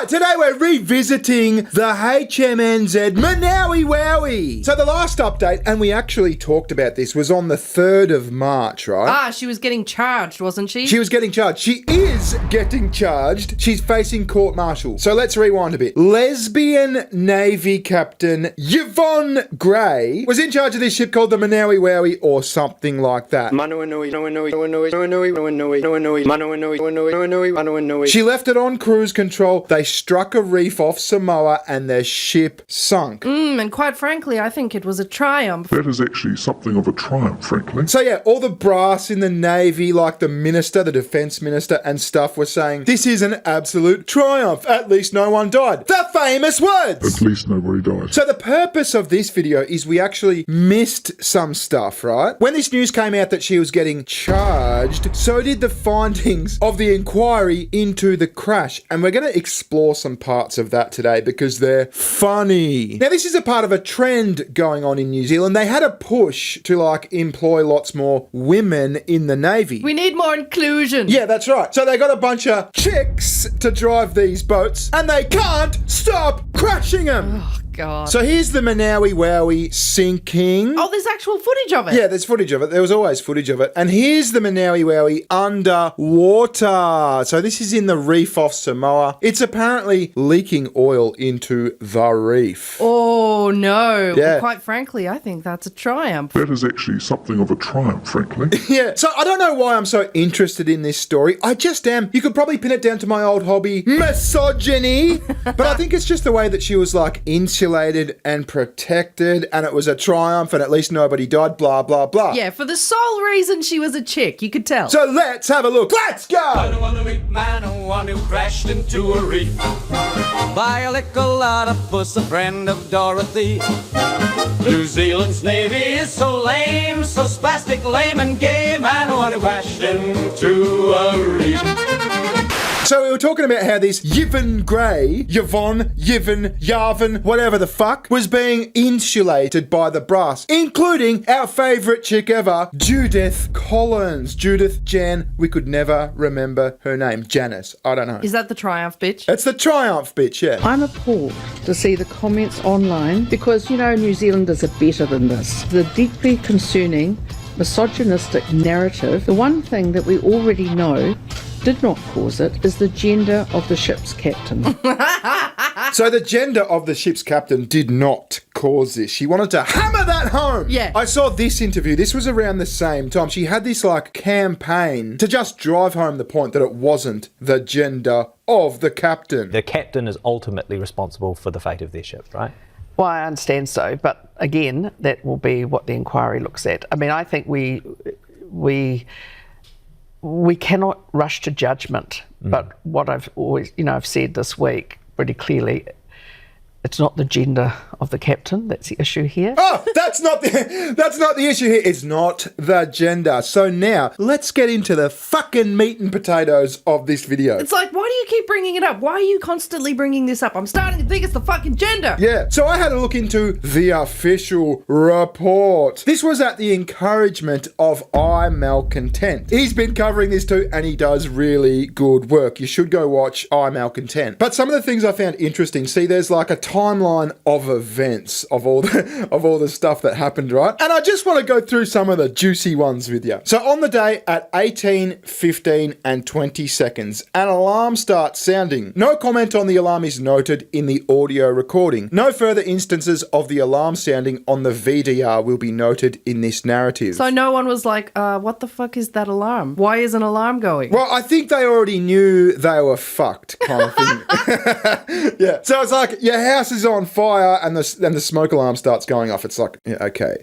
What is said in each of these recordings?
Right, today we're revisiting the HMNZ Manawanui. So the last update, and we actually talked about this, was on the 3rd of March, right? Ah, she was getting charged, wasn't she? She was getting charged. She is getting charged. She's facing court-martial. So let's rewind a bit. Lesbian Navy Captain Yvonne Gray was in charge of this ship called the Manawanui or something like that. She left it on cruise control. They struck a reef off Samoa and their ship sunk. And quite frankly, I think it was a triumph. That is actually something of a triumph, frankly. So yeah, all the brass in the Navy, like the minister, the defense minister and stuff, were saying, this is an absolute triumph. At least no one died. The famous words! At least nobody died. So the purpose of this video is we actually missed some stuff, right? When this news came out that she was getting charged, so did the findings of the inquiry into the crash. And we're going to explore some parts of that today because they're funny. Now, this is a part of a trend going on in New Zealand. They had a push to like employ lots more women in the Navy. We need more inclusion. Yeah, that's right. So they got a bunch of chicks to drive these boats and they can't stop crashing them. Oh, God. So here's the Manawanui sinking. Oh, there's actual footage of it. Yeah, there's footage of it. There was always footage of it. And here's the Manawanui underwater. So this is in the reef off Samoa. It's apparently leaking oil into the reef. Oh, no. Yeah. Well, quite frankly, I think that's a triumph. That is actually something of a triumph, frankly. Yeah. So I don't know why I'm so interested in this story. I just am. You could probably pin it down to my old hobby, misogyny. But I think it's just the way that she was like insulated and protected and it was a triumph and at least nobody died, blah, blah, blah. Yeah, for the sole reason she was a chick, you could tell. So let's have a look. Let's go! Manawanui crashed into a reef by a little octopus, a friend of Dorothy. New Zealand's Navy is so lame, so spastic, lame and gay. Manawanui crashed into a reef. So we were talking about how this Yvonne Gray, Yvonne, whatever the fuck, was being insulated by the brass, including our favourite chick ever, Judith Collins. Judith Jan, we could never remember her name. Janice, I don't know. Is that the triumph, bitch? It's the triumph bitch, yeah. I'm appalled to see the comments online because, you know, New Zealanders are better than this. The deeply concerning, misogynistic narrative, the one thing that we already know did not cause it is the gender of the ship's captain. So the gender of the ship's captain did not cause this. She wanted to hammer that home. Yeah. I saw this interview. This was around the same time. She had this like campaign to just drive home the point that it wasn't the gender of the captain. The captain is ultimately responsible for the fate of their ship, right? Well, I understand so, but again, that will be what the inquiry looks at. I mean, I think we cannot rush to judgment, but what I've always, I've said this week pretty clearly, it's not the gender of the captain that's the issue here. Oh, that's not the issue here. It's not the gender. So now, let's get into the fucking meat and potatoes of this video. It's like, why do you keep bringing it up? Why are you constantly bringing this up? I'm starting to think it's the fucking gender. Yeah, so I had a look into the official report. This was at the encouragement of I Malcontent. He's been covering this too, and he does really good work. You should go watch I Malcontent. But some of the things I found interesting, see, there's like a timeline of events of all the stuff that happened, right? And I just want to go through some of the juicy ones with you. So on the day at 18, 15 and 20 seconds, an alarm starts sounding. No comment on the alarm is noted in the audio recording. No further instances of the alarm sounding on the VDR will be noted in this narrative. So no one was like, what the fuck is that alarm? Why is an alarm going? Well, I think they already knew they were fucked, kind of thing. Yeah. So it's like your house is on fire and the smoke alarm starts going off. It's like, yeah, okay.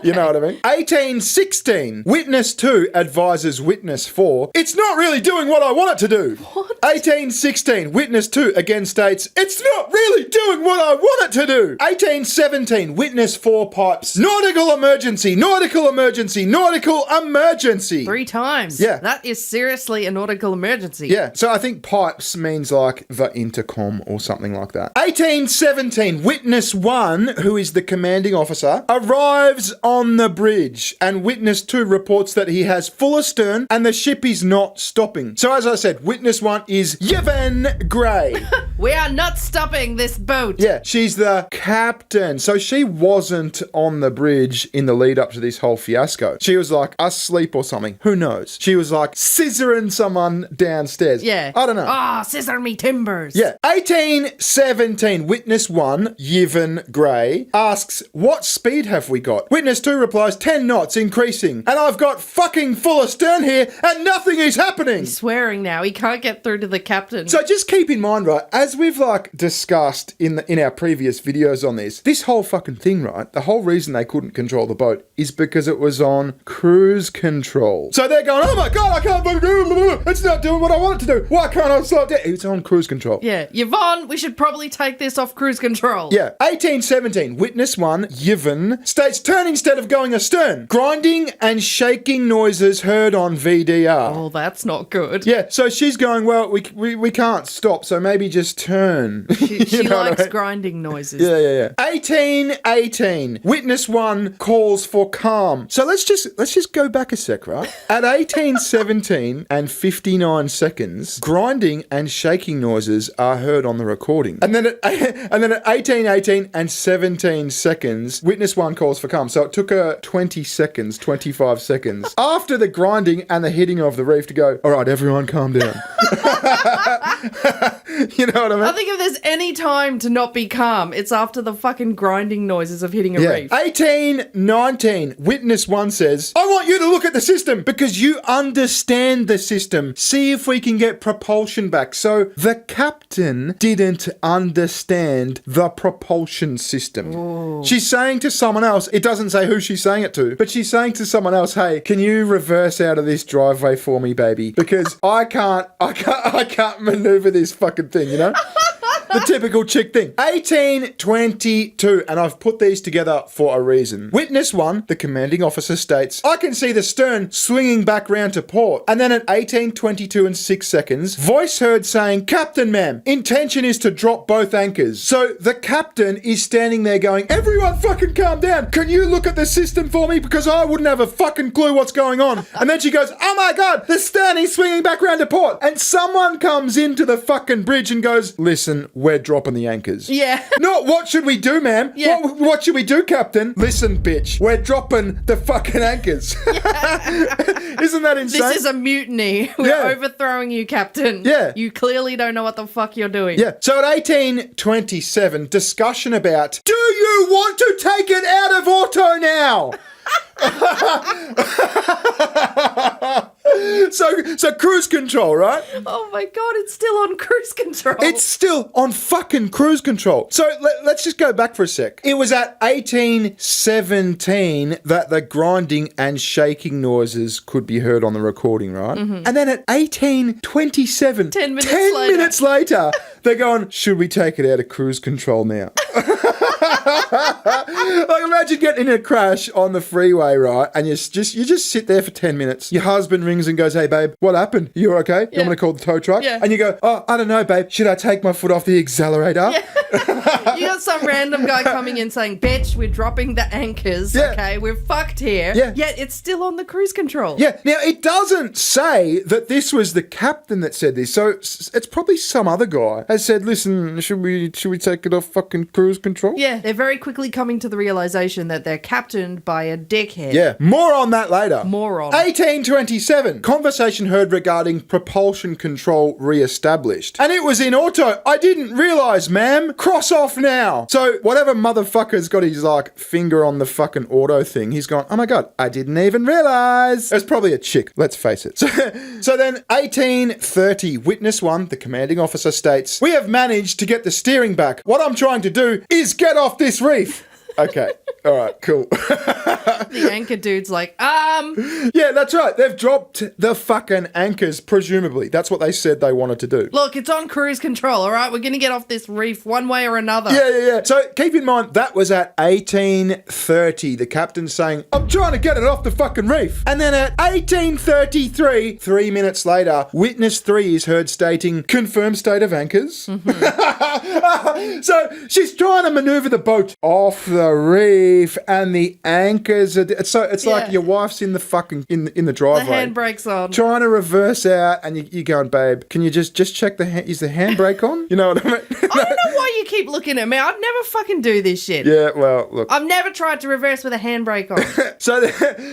You know what I mean? 1816. Witness 2 advises witness 4. It's not really doing what I want it to do. What? 1816. Witness 2 again states, it's not really doing what I want it to do. 1817. Witness 4 pipes, nautical emergency, nautical emergency, nautical emergency. 3 times. Yeah. That is seriously a nautical emergency. Yeah, so I think pipes means like the intercom or something like that. 1817, witness 1, who is the commanding officer, arrives on the bridge and witness 2 reports that he has full astern and the ship is not stopping. So as I said, witness 1 is Yvonne Gray. We are not stopping this boat. Yeah, she's the captain. So she wasn't on the bridge in the lead up to this whole fiasco. She was like asleep or something. Who knows? She was like scissoring someone downstairs. Yeah. I don't know. Ah, scissor me timbers. Yeah. 1817, witness 1, Yvonne Gray, asks, what speed have we got? Witness 2 replies, 10 knots, increasing. And I've got fucking full astern here and nothing is happening. He's swearing now. He can't get through to the captain. So just keep in mind, right, as we've like discussed in our previous videos on this whole fucking thing, right, the whole reason they couldn't control the boat is because it was on cruise control. So they're going, oh my God, I can't fucking do it. It's not doing what I want it to do. Why can't I slow it down? It's on cruise control. Yeah. Yvonne, we should probably take this off cruise control. Yeah. 1817, witness 1, Yvonne, states turn instead of going astern. Grinding and shaking noises heard on VDR. Oh, that's not good. Yeah, so she's going, well, we can't stop, so maybe just turn. She know what I likes mean? grinding noises. Yeah. 1818, witness 1 calls for calm. So let's just go back a sec, right? At 1817 and 59 seconds, grinding and shaking noises are heard on the recording. And then at 1818 and 17 seconds, witness 1 calls for calm. So it took her 20 seconds, 25 seconds after the grinding and the hitting of the reef to go, all right, everyone calm down. You know what I mean? I think if there's any time to not be calm, it's after the fucking grinding noises of hitting a reef. 1819, witness 1 says, I want you to look at the system because you understand the system. See if we can get propulsion back. So the captain didn't understand the propulsion system. Ooh. She's saying to someone else, it doesn't say who she's saying it to, but she's saying to someone else, hey, can you reverse out of this driveway for me, baby? Because I can't maneuver this fucking thing, you know? The typical chick thing. 1822, and I've put these together for a reason. Witness 1, the commanding officer states, I can see the stern swinging back round to port. And then at 1822 and 6 seconds, voice heard saying, Captain, ma'am, intention is to drop both anchors. So the captain is standing there going, everyone fucking calm down. Can you look at the system for me? Because I wouldn't have a fucking clue what's going on. And then she goes, oh my God, the stern is swinging back round to port. And someone comes into the fucking bridge and goes, listen, we're dropping the anchors. Yeah. No, what should we do, ma'am? Yeah. What should we do, Captain? Listen, bitch, we're dropping the fucking anchors. Yeah. Isn't that insane? This is a mutiny. We're overthrowing you, Captain. Yeah. You clearly don't know what the fuck you're doing. Yeah. So at 1827, discussion about, do you want to take it out of auto now? So cruise control, right? Oh my God, it's still on cruise control. It's still on fucking cruise control. So let's just go back for a sec. It was at 1817 that the grinding and shaking noises could be heard on the recording, right? Mm-hmm. And then at 1827, 10 minutes later, they're going, should we take it out of cruise control now? Like imagine getting in a crash on the freeway, right? And you just sit there for 10 minutes. Your husband rings and goes, hey babe, what happened? You okay? You want me to call the tow truck? Yeah. And you go, oh, I don't know, babe. Should I take my foot off the accelerator? Yeah. You got some random guy coming in saying, bitch, we're dropping the anchors. Yeah. Okay, we're fucked here. Yeah. Yet it's still on the cruise control. Yeah. Now, it doesn't say that this was the captain that said this. So it's probably some other guy has said, listen, should we take it off fucking cruise control? Yeah. They're very quickly coming to the realization that they're captained by a dickhead. Yeah. More on that later. More on. 1827. Conversation heard regarding propulsion control re-established. And it was in auto. I didn't realise, ma'am. Cross off now. So whatever motherfucker's got his like finger on the fucking auto thing, he's gone, oh my God, I didn't even realise. It's probably a chick, let's face it. So then 1830, witness 1, the commanding officer states, we have managed to get the steering back. What I'm trying to do is get off this reef. Okay. All right, cool. The anchor dude's like, Yeah, that's right. They've dropped the fucking anchors, presumably. That's what they said they wanted to do. look, it's on cruise control, all right? We're going to get off this reef one way or another. Yeah. So keep in mind, that was at 1830. The captain's saying, I'm trying to get it off the fucking reef. And then at 1833, 3 minutes later, witness 3 is heard stating, confirmed state of anchors. Mm-hmm. So she's trying to maneuver the boat off the the reef and the anchors are... It's like Yeah. your wife's in the fucking... in the driveway. The handbrake's on. Trying to reverse out and you going, babe, can you just check is the handbrake on? You know what I mean? I don't know why you keep looking at me. I'd never fucking do this shit. Yeah, well, look. I've never tried to reverse with a handbrake on. So,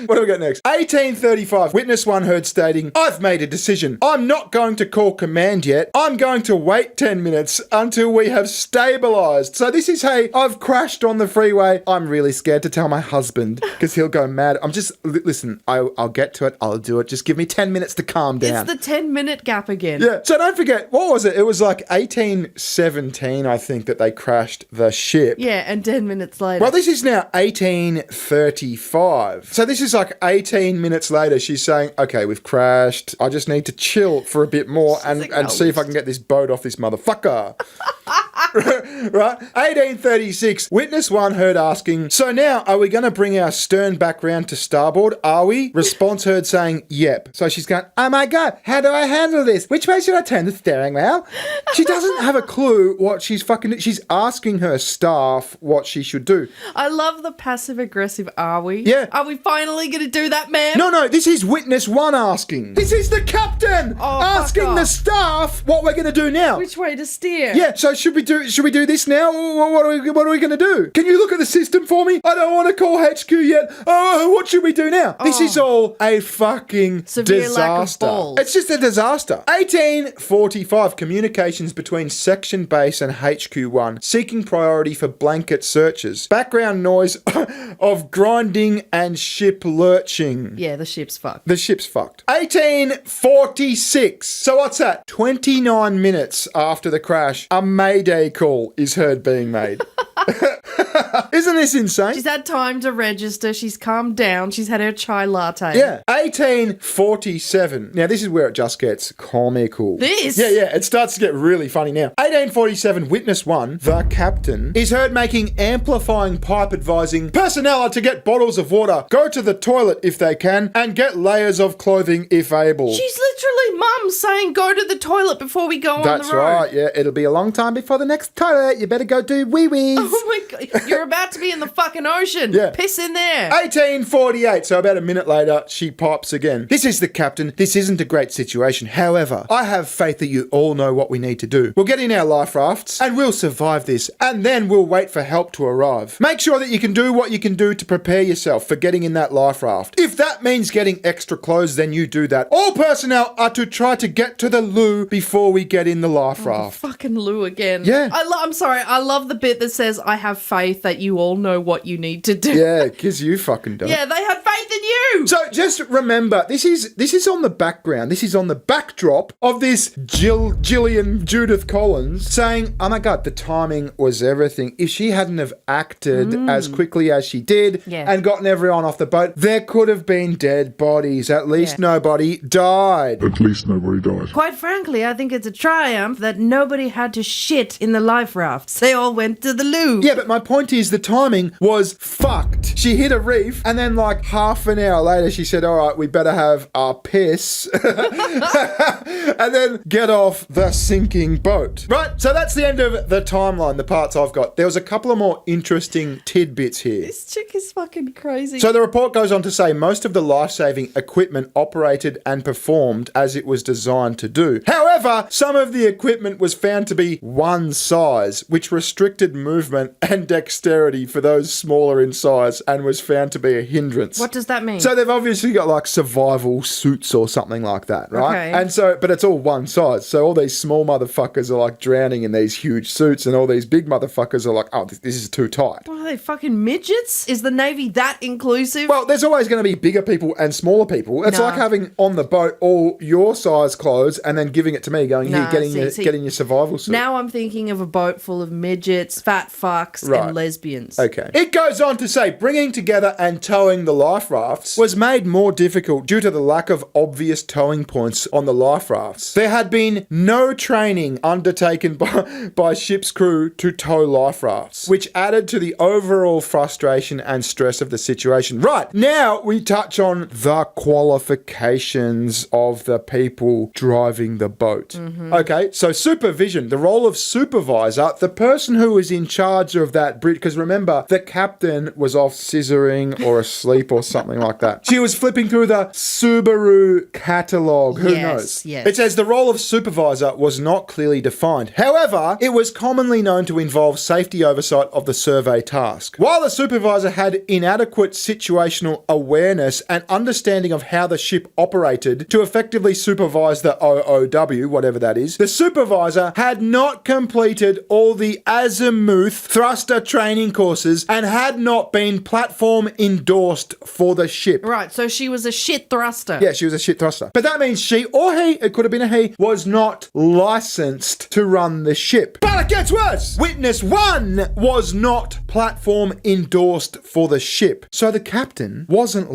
what do we got next? 1835. Witness one heard stating, I've made a decision. I'm not going to call command yet. I'm going to wait 10 minutes until we have stabilised. So this is, hey, I've crashed on the freeway. I'm really scared to tell my husband because he'll go mad. Listen, I'll get to it. I'll do it. Just give me 10 minutes to calm down. It's the 10-minute gap again. Yeah. So don't forget, what was it? It was like 1817, I think, that they crashed the ship. Yeah, and 10 minutes later. Well, this is now 1835. So this is like 18 minutes later. She's saying, okay, we've crashed. I just need to chill for a bit more and see if I can get this boat off this motherfucker. Right? 1836. Witness one heard asking, so now are we going to bring our stern back round to starboard? Are we? Response heard saying, yep. So she's going, oh my God, how do I handle this? Which way should I turn the steering wheel? She doesn't have a clue what she's fucking... She's asking her staff what she should do. I love the passive-aggressive, are we? Yeah. Are we finally going to do that, ma'am? No, this is witness one asking. This is the captain asking the staff what we're going to do now. Which way to steer? Yeah, so should we do this now? What are we going to do? Can you look at the system for me? I don't want to call HQ yet. Oh, what should we do now? This is all a fucking Severe disaster. lack of balls. It's just a disaster. 1845, communications between Section Base and HQ1 seeking priority for blanket searches. Background noise of grinding and ship lurching. Yeah, the ship's fucked. The ship's fucked. 1846. So what's that? 29 minutes after the crash, a mayday call is heard being made. Isn't this insane? She's had time to register. She's calmed down. She's had her chai latte. Yeah. 1847. Now, this is where it just gets comical. This? Yeah. It starts to get really funny now. 1847, witness one, the captain, is heard making amplifying pipe advising personnel are to get bottles of water, go to the toilet if they can, and get layers of clothing if able. She's literally mum saying go to the toilet before we go on the road. That's right, yeah. It'll be a long time before the next toilet. You better go do wee-wees. Oh my God. You're about to be in the fucking ocean. Yeah. Piss in there. 1848, so about a minute later, she pops again. This is the captain. This isn't a great situation. However, I have faith that you all know what we need to do. We'll get in our life rafts and we'll survive this, and then we'll wait for help to arrive. Make sure that you can do what you can do to prepare yourself for getting in that life raft. If that means getting extra clothes, then you do that. All personnel are to try to get to the loo before we get in the life raft. Fucking Lou again. Yeah. I'm sorry. I love the bit that says, I have faith that you all know what you need to do. Yeah, because you fucking don't. Yeah, they had faith in you. So just remember, this is on the background. This is on the backdrop of this Gillian Judith Collins saying, oh my God, the timing was everything. If she hadn't have acted as quickly as she did and gotten everyone off the boat, there could have been dead bodies. At least nobody died. At least nobody died. Quite frankly, I think it's a triumph that nobody had to shit in the life rafts. They all went to the loo. Yeah, but my point is the timing was fucked. She hit a reef and then like half an hour later she said, all right, we better have our piss and then get off the sinking boat. Right, so that's the end of the timeline, the parts I've got. There was a couple of more interesting tidbits here. This chick is fucking crazy. So the report goes on to say most of the life-saving equipment operated and performed as it was designed to do. However, some of the equipment was found to be one size, which restricted movement and dexterity for those smaller in size and was found to be a hindrance. What does that mean? So they've obviously got like survival suits or something like that, right? Okay. And so, but it's all one size. So all these small motherfuckers are like drowning in these huge suits and all these big motherfuckers are like, oh, this is too tight. What are they, fucking midgets? Is the Navy that inclusive? Well, there's always going to be bigger people and smaller people. It's Nah. like having on the boat all your size clothes and then giving it to me going, Nah, here, see. getting your survival suit. Now I'm thinking of a boat full of midgets, fat fucks, Right. and lesbians. Okay. It goes on to say, bringing together and towing the life raft rafts was made more difficult due to the lack of obvious towing points on the life rafts. There had been no training undertaken by ship's crew to tow life rafts, which added to the overall frustration and stress of the situation. Right, now we touch on the qualifications of the people driving the boat. Okay, so supervision, the role of supervisor, the person who was in charge of that bridge, because remember, the captain was off scissoring or asleep or something like that. She was flipping through the Subaru catalogue. Who knows? Yes. It says the role of supervisor was not clearly defined. However, it was commonly known to involve safety oversight of the survey task. While the supervisor had inadequate situational awareness and understanding of how the ship operated to effectively supervise the OOW, whatever that is, the supervisor had not completed all the azimuth thruster training courses and had not been platform endorsed for the ship. Right, so she was a shit thruster. Yeah, she was a shit thruster. But that means she or he, it could have been a he, was not licensed to run the ship. But it gets worse. Witness 1 was not platform endorsed for the ship. So the captain wasn't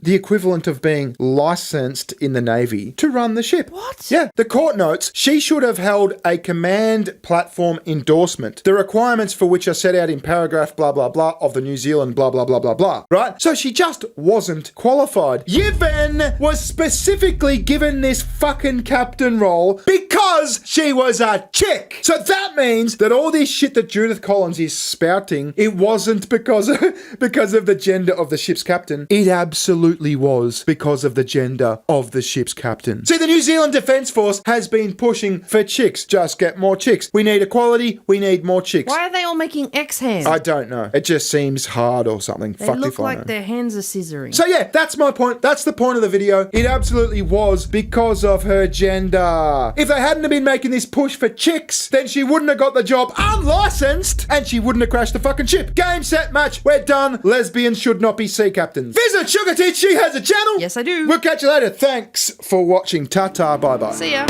the equivalent of being licensed in the Navy to run the ship. What? Yeah. The court notes she should have held a command platform endorsement, the requirements for which are set out in paragraph blah blah blah of the New Zealand blah blah blah blah blah. Right? So she just wasn't qualified. Yvonne was specifically given this fucking captain role because she was a chick. So that means that all this shit that Judith Collins is spouting, it wasn't because of the gender of the ship's captain. It absolutely was because of the gender of the ship's captain. See, the New Zealand Defence Force has been pushing for chicks. Just get more chicks. We need equality. We need more chicks. Why are they all making X hands? I don't know. It just seems hard or something. They Fuck look if I like know. their hands are scissoring. So yeah, that's my point. That's the point of the video. It absolutely was because of her gender. If they hadn't have been making this push for chicks, then she wouldn't have got the job unlicensed and she wouldn't have crashed the fucking ship. Game, set, match. We're done. Lesbians should not be sea captains. Visit SugarTits. She has a channel. Yes, I do. We'll catch you later. Thanks for watching. Ta-ta. Bye-bye. See ya.